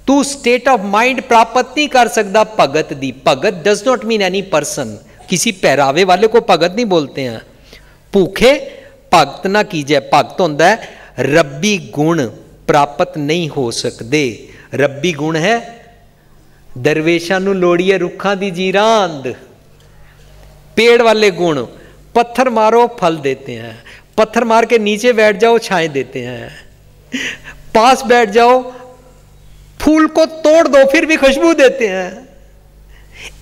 तू state of mind प्राप्त नहीं कर सकता भगत दी। भगत does not mean any person, किसी पहरावे वाले को भगत नहीं बोलते हैं। भूखे भगत ना कीजिए, भगत होता है रब्बी गुण प्राप्त नहीं हो सकते। रब्बी गुण है दरवेशा नू लोड़िए रुखा दी जीरांद, पेड़ वाले गुण, पत्थर मारो फल देते हैं, पत्थर मार के नीचे बैठ जाओ छाए देते हैं, पास बैठ जाओ फूल को तोड़ दो फिर भी खुशबू देते हैं।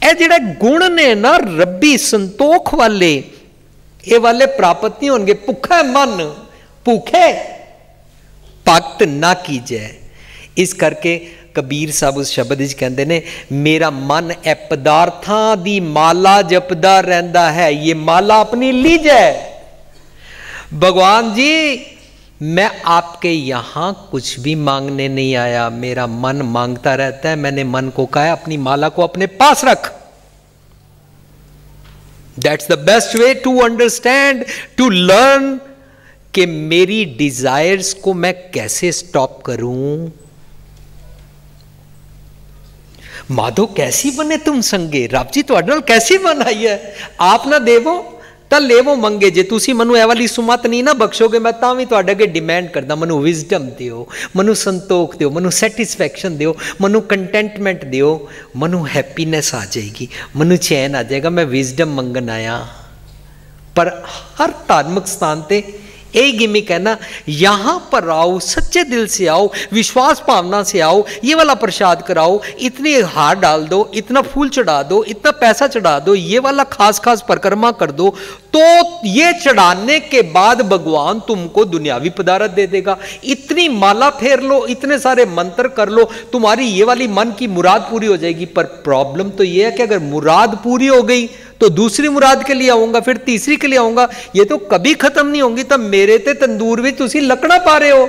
ए जिहड़े गुण ने ना रब्बी संतोख वाले, ये वाले प्राप्त नहीं होंगे। भुखा मन, भूखे भगत ना कीजिए। इस करके कबीर साहब उस शब्द विच कहते ने, मेरा मन ए पदार्थां दी माला जपदा रहंदा है, ये माला अपनी लीजिए। भगवान जी मैं आपके यहां कुछ भी मांगने नहीं आया, मेरा मन मांगता रहता है। मैंने मन को कहा अपनी माला को अपने पास रख। That's the best way to understand, to learn कि मेरी डिजायर्स को मैं कैसे स्टॉप करूं। माधो कैसी बने तुम संगे, रब जी तुहाडे नाल कैसी बनाई है। आप ना देवो तां लेवो मंगे, जे तुसी मनु ए वाली सुमत नहीं ना बख्शोगे मैं तां भी तुहाडे अगे डिमांड करदा, मनु विजडम दिओ, मनु संतोख दिओ, मनु सैटिस्फैक्शन दिओ, मनु कंटेंटमेंट दिओ, मनु हैप्पीनेस आ जाएगी, मनु चैन आ जाएगा। मैं विजडम मंगन आया। पर हर धार्मिक स्थान ते यही गिमिक है ना, यहां पर आओ, सच्चे दिल से आओ, विश्वास भावना से आओ, ये वाला प्रसाद कराओ, इतनी हार डाल दो, इतना फूल चढ़ा दो, इतना पैसा चढ़ा दो, ये वाला खास खास परिक्रमा कर दो, तो ये चढ़ाने के बाद भगवान तुमको दुनियावी पदार्थ दे देगा। इतनी माला फेर लो, इतने सारे मंत्र कर लो, तुम्हारी ये वाली मन की मुराद पूरी हो जाएगी। पर प्रॉब्लम तो ये है कि अगर मुराद पूरी हो गई तो दूसरी मुराद के लिए आऊंगा, फिर तीसरी के लिए आऊंगा, ये तो कभी खत्म नहीं होंगी। तब मेरे ते तंदूर में तुसी लकड़ा पा रहे हो।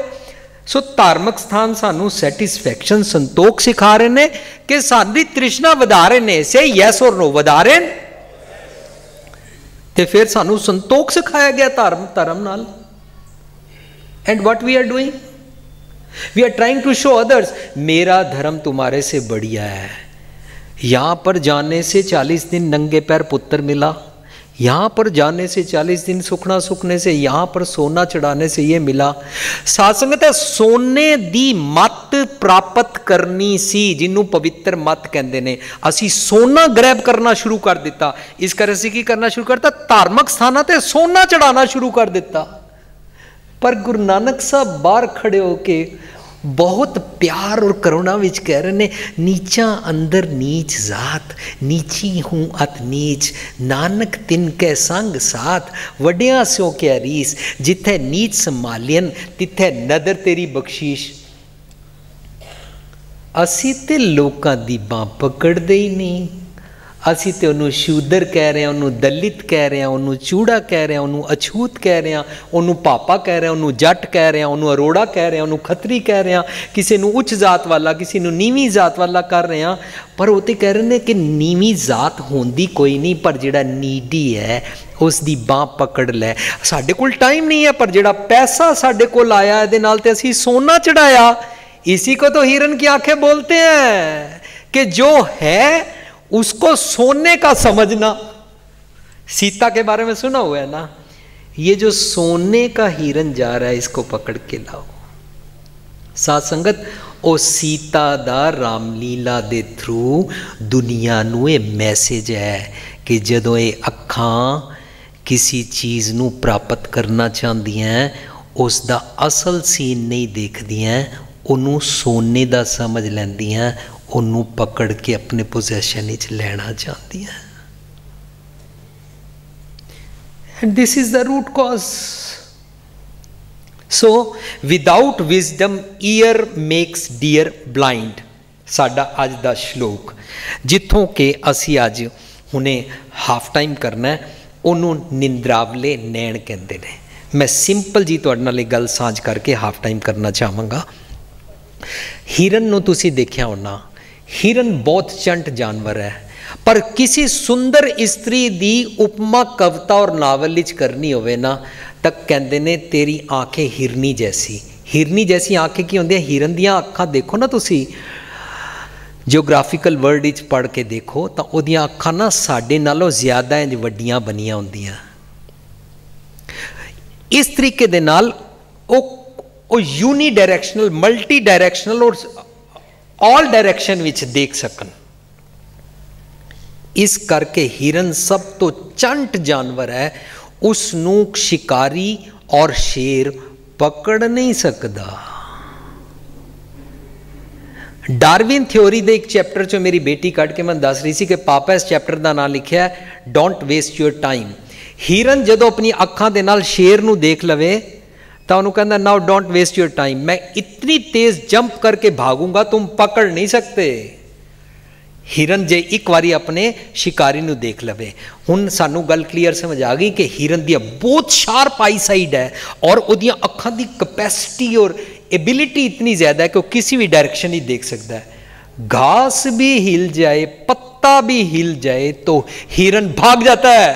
सो धार्मिक स्थान सानू सैटिस्फैक्शन संतोख सिखा रहे ने कि साडी तृष्णा वधा रहे ने। से यस और नो, वधा रहे ते फिर सानू संतोख सिखाया गया धर्म नाल। And what we are doing, we are trying to show others मेरा धर्म तुम्हारे से बढ़िया है। यहां पर जाने से 40 दिन नंगे पैर पुत्र मिला, यहां पर जाने से 40 दिन सुखना सुखने से, यहां पर सोना चढ़ाने से ये मिला। साध संगत है, सोने दी मत प्राप्त करनी सी जिन्हों पवित्र मत कहते ने, असी सोना ग्रैब करना शुरू कर दिता। इस कर असी की करना शुरू करता, धार्मिक स्थानां ते सोना चढ़ाना शुरू कर दिता। पर गुरु नानक साहब बाहर खड़े होके बहुत प्यार और करुणा विच कह रहे ने, नीचा अंदर नीच जात, नीची हूं अत नीच, नानक तिनके संग साथ, वड्या स्यों क्या रीस, जिथे नीच संभालियन तिथे नदर तेरी बख्शीश। असी ते लोकां दी बांह पकड़दे ही नहीं। असी तो उन्होंने शूदर कह रहे हैं, उन्होंने दलित कह रहे हैं, उन्होंने चूड़ा कह रहे हैं, उन्होंने अछूत कह रहे हैं, उन्होंने पापा कह रहे हैं, उन्होंने जट कह रहे हैं, उन्होंने अरोड़ा कह रहे हैं, उन्होंने खतरी कह रहे हैं, किसी को उच्च जात वाला, किसी को नीवी जात वाला कर रहे हैं। पर वो तो कह रहे हैं कि नीवी जात होंदी कोई नहीं, पर जिहड़ा नीडी है उसकी बांह पकड़ लै। साडे कोल टाइम नहीं है, पर जिहड़ा पैसा साडे कोल आया इहदे नाल ते असीं सोना चढ़ाया। इसी को तो हिरन की आंखें बोलते हैं कि जो है उसको सोने का समझना। सीता के बारे में सुना हुआ है ना, ये जो सोने का हिरन जा रहा है इसको पकड़ के लाओ। साध संगत, ओ सीता दा रामलीला दे थ्रू दुनिया नू ये मैसेज है कि जदों ये अखां किसी चीज़ नू प्राप्त करना चाहदियां, उसका असल सीन नहीं देखदियां, उन्हों सोने दा समझ लैंदियां, उन्हों पकड़ के अपने पोजेशन विच लेना चाहती हैं। And this is the root cause. So without wisdom ear makes dear blind, साडा अज दा श्लोक जिथों के असी अज हुणे हाफ टाइम करना है, उन्होंने निंद्रावले नैण कहते हैं। मैं सिंपल जी तुहाडे नाल गल साझ करके हाफ टाइम करना चाहांगा। हिरन नूं तुसीं देखिया होना, हिरन बहुत चंट जानवर है, पर किसी सुंदर स्त्री दी उपमा कविता और नावल विच करनी होवे ना, तक कहते ने तेरी आंखें हिरनी जैसी। हिरनी जैसी आँखें की होंदियां, हिरन दियां अखां देखो ना तुसी जियोग्राफिकल वर्ल्ड विच पढ़ के देखो तो उहदियां अखां ना साडे नालों ज़्यादा इंज वड्डियां बनियां होंदियां। इस तरीके दे नाल वो यूनी डायरैक्शनल, मल्टी डायरैक्शनल और ऑल डायरैक्शन विच देख सकन। इस करके हिरन सब तो चंट जानवर है, उसनूं शिकारी और शेर पकड़ नहीं सकता। डार्विन थ्योरी दे एक चैप्टर चो मेरी बेटी कट के मैं दस रही सी कि पापा इस चैप्टर का नाम लिखा है डोंट वेस्ट योर टाइम। हिरन जदों अपनी अखां दे नाल शेर नूं देख लवे तो उन्होंने कहना now don't waste your time, मैं इतनी तेज जंप करके भागूंगा तुम पकड़ नहीं सकते। हिरन जे एक बारी अपने शिकारी नूं देख लवे। हुण सानू गल क्लीयर समझ आ गई कि हिरन दी बहुत शार्प आई साइड है और उहदियां अखां दी कैपेसिटी और एबिलिटी इतनी ज़्यादा है कि वो किसी भी डायरेक्शन ही देख सकता है। घास भी हिल जाए, पत्ता भी हिल जाए तो हिरन भाग जाता है,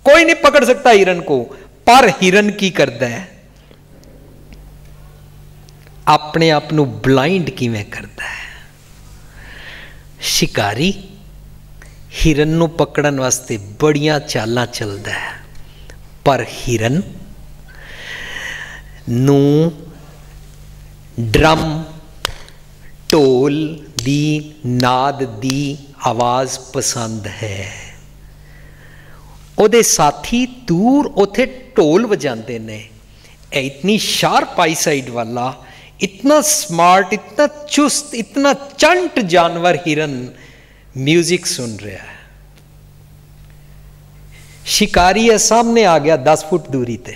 कोई नहीं पकड़ सकता हिरन को। पर हिरन की करता है, अपने आप को ब्लाइंड किवें करता है। शिकारी हिरन नूं पकड़न वास्ते बड़ियां चालां चलदा है, पर हिरन नूं ड्रम ढोल दी नाद दी आवाज़ पसंद है। उहदे साथी दूर उथे ढोल वजांदे ने। इतनी शार्प आई साइड वाला, इतना स्मार्ट, इतना चुस्त, इतना चंट जानवर हिरन म्यूजिक सुन रहा है। शिकारी है सामने आ गया 10 फुट दूरी ते,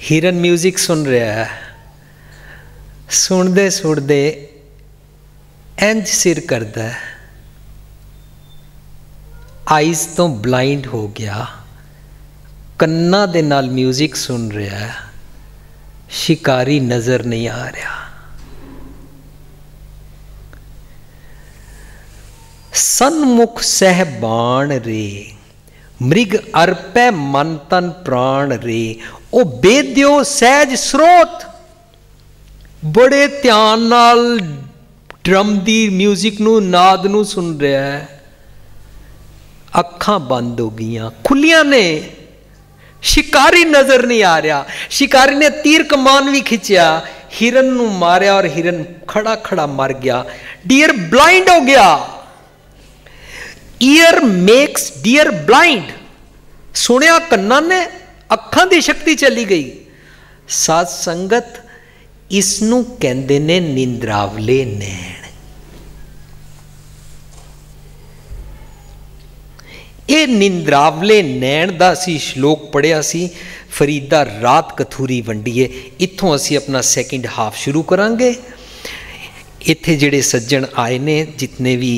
हिरन म्यूजिक सुन रहा है। सुनते सुनते इंज सिर करता है, आइज तो ब्लाइंड हो गया, कन्ना दे नाल म्यूजिक सुन रहा है, शिकारी नजर नहीं आ रहा। सन्मुख सहबान रे, मृग अर्पै मन तन प्राण रे, ओ बेद्यो सहज स्रोत। बड़े ध्यान नाल ड्रम दी म्यूजिक नू, नाद नू सुन रहा है। अखां बंद हो गईयां, खुलियां ने, शिकारी नजर नहीं आ रहा। शिकारी ने तीर कमान भी खिंचा, हिरन नू मारिया और हिरन खड़ा खड़ा मर गया। डियर ब्लाइंड हो गया। Ear makes dear blind. सुनिया कन्ना ने, अखां दी शक्ति चली गई। साध संगत इसनू कहंदे ने निंद्रावले नैण। ये निंद्रावले नैण दा असी श्लोक पढ़िया सी फरीदा रात कथूरी वंडीए। इत्थों असी अपना सैकेंड हाफ शुरू करांगे। इत्थे जिहड़े सज्जन आए ने, जितने भी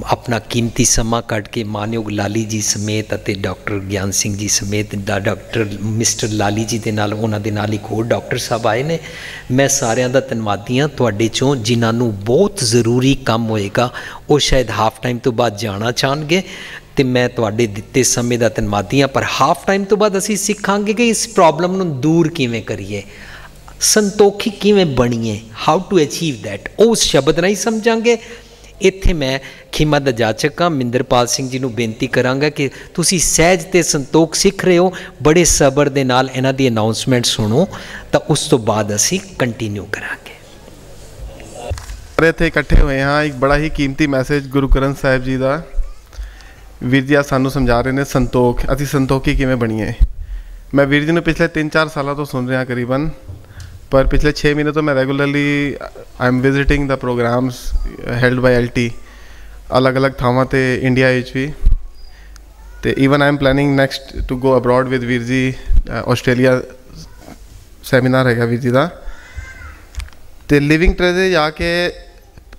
अपना कीमती समा कट के मानयोग लाली जी समेत अते डॉक्टर ज्ञान सिंह जी समेत डॉक्टर मिस्टर लाली जी दे नाल उन्हां दे नाल एक होर डॉक्टर साहब आए ने, मैं सारिਆਂ ਦਾ ਧੰਨਵਾਦੀ ਹਾਂ। ਤੁਹਾਡੇ ਚੋਂ जिन्हां ਨੂੰ बहुत ਜ਼ਰੂਰੀ ਕੰਮ ਹੋਏਗਾ ਉਹ शायद हाफ टाइम तो बाद जाना चाहणगे तो मैं ਤੁਹਾਡੇ ਦਿੱਤੇ ਸਮੇਂ ਦਾ ਧੰਨਵਾਦੀ ਹਾਂ। पर हाफ टाइम तो बाद ਅਸੀਂ ਸਿੱਖਾਂਗੇ कि इस प्रॉब्लम ਨੂੰ दूर किवें करिए, संतोखी किवें बणीए, हाउ टू अचीव दैट, उस शब्द नहीं समझांगे। इत्थे मैं खिमा दा जाचक हाँ, मिंदरपाल सिंह जी नूं बेनती करांगा कि तुसी सहज ते संतोख सीख रहे हो, बड़े सबर दे नाल इन्हां दी अनाउंसमेंट सुनो, तो उस तो बाद असी कंटिन्यू करांगे। इत्थे इकट्ठे होए हाँ, एक बड़ा ही कीमती मैसेज गुरु ग्रंथ साहिब जी का वीर जी सानू समझा रहे हैं संतोख, असी संतोखी किवें बणीए। मैं वीर जी ने पिछले 3-4 सालों तो सुन रहा करीबन, पर पिछले 6 महीने तो मैं regularly I am visiting the programs held by LT अलग अलग थावां ते इंडिया भी। तो even I am planning next to go abroad with Veer ji, Australia seminar है वीर जी का। तो लिविंग ट्रेजर जाके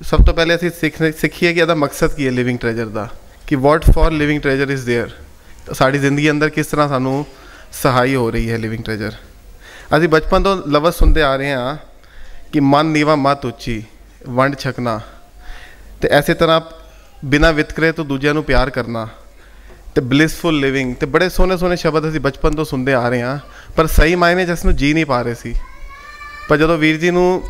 सब तो पहले असी सीखिए कि इसका मकसद की है लिविंग ट्रेजर का, कि what for living treasure is there. साड़ी जिंदगी अंदर किस तरह सानू सहाय हो रही है लिविंग ट्रेजर। असी बचपन तो लफ्ज़ सुनते आ रहे हैं कि मन नीवा मत उच्ची, वंड छकना, तो ऐसे तरह बिना वितकरे तो दूजिया नू प्यार करना, तो ब्लिसफुल लिविंग, तो बड़े सोहने सोहने शब्द असी बचपन तो सुनते आ रहे हैं, पर सही मायने जिसनू जी नहीं पा रहे सी। ਪਰ ਜਦੋਂ ਵੀਰ ਜੀ ਨੂੰ